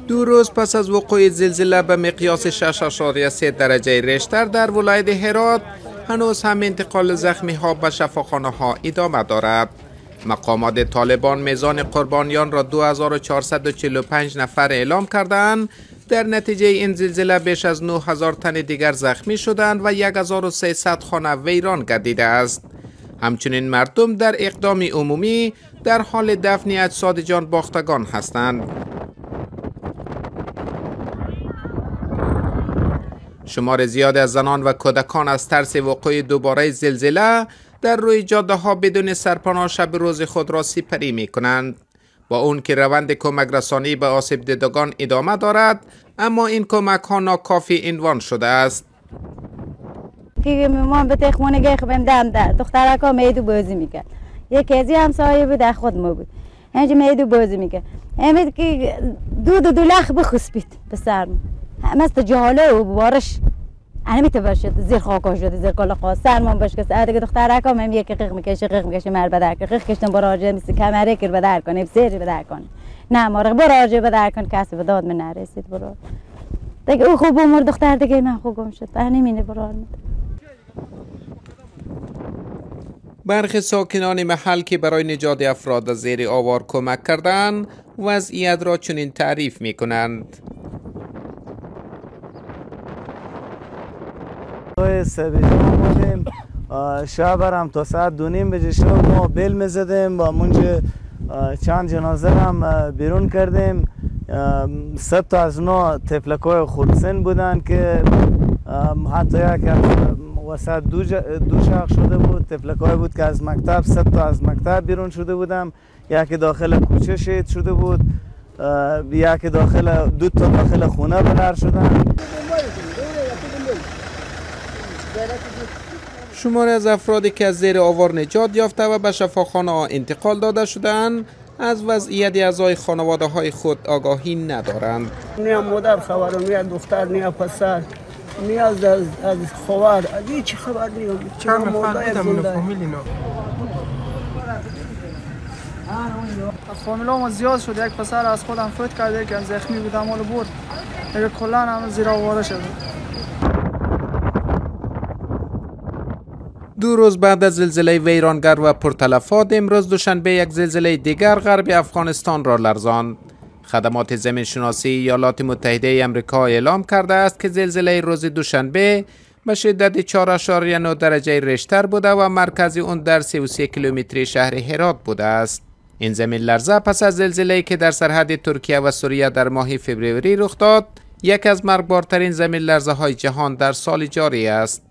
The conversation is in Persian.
دو روز پس از وقوع زلزله به مقیاس 6.3 درجه ریشتر در ولایت هرات هنوز هم انتقال زخمی ها به شفاخانه ها ادامه دارد. مقامات طالبان میزان قربانیان را 2445 نفر اعلام کردند. در نتیجه این زلزله بیش از 9000 تن دیگر زخمی شدند و 1300 خانه ویران گردیده است. همچنین مردم در اقدام عمومی در حال دفن اجساد جان باختگان هستند. شمار زیاد از زنان و کودکان از ترس وقوع دوباره زلزله در روی جاده ها بدون سرپناه شب روز خود را سپری می کنند. با اون که روند کمک رسانی به آسیب دیدگان ادامه دارد، اما این کمک ها ناکافی عنوان شده است. که مامان به خونه گه خبم دم در دخترکا میدو بازی میکرد. یک کسی همسایه بود خود ما بود. همینجا میدو بازی میکرد. همین که دو لخ بخسبید به سرم. مثل جاله و بارش انمیت باشد زیر خاکا شده زیر کلا خاص سرمان باش که ساعت که دخترکا هم یک قیق میکشه مر بدر که قیق کشتن براجه مثل کمره کر بدر کنه سری بدر کنه نه مارق براجه بدر کنه کسی به داد من نرسید برا دیگه او خوب عمر دختر دیگه من خوب گم شد نمینه برا برخی ساکنان محل که برای نجات افراد زیر آوار کمک کردند وضعیت را چنین تعریف میکنند. بودیم شب هم تا ساعت 2:30 بجه شب ما بیل میزدیم و منجا چند جنازه هم بیرون کردیم. 3 تا از اونا طفلکای خردسن بودن که حتی یک وسط دو شخص شده بود. طفلکای بود که از مکتب 3 تا از مکتب بیرون شده بودم، یکی داخل کوچه شهید شده بود، یکی داخل 2 تا داخل خونه بلر شدن. شماری از افرادی که از زیر آوار نجات یافته و به شفاخانه انتقال داده شدند از وضعیت اعضای خانواده های خود آگاهی ندارند. نه مادر خبر، نه دختر، نه پسر، نه از خواهر، از هیچ خبر نیست. چند نفر بودن فامیل اینا؟ فامیلا ما زیاد شد. یک پسر از خودم فوت کرده که زخمی بود مال برد. دیگه کلا هم زیر آواره شده. 2 روز بعد از زلزله ویرانگر و پرتلفات امروز دوشنبه یک زلزله دیگر غرب افغانستان را لرزاند. خدمات زمینشناسی ایالات متحده آمریکا اعلام کرده است که زلزله روز دوشنبه به شدت 4.9 درجه ریشتر بوده و مرکز اون در 33 کیلومتری شهر هرات بوده است. این زمین لرزه پس از زلزله‌ای که در سرحد ترکیه و سوریه در ماه فوریه رخ داد، یک از مرگبارترین زمین لرزه های جهان در سال جاری است.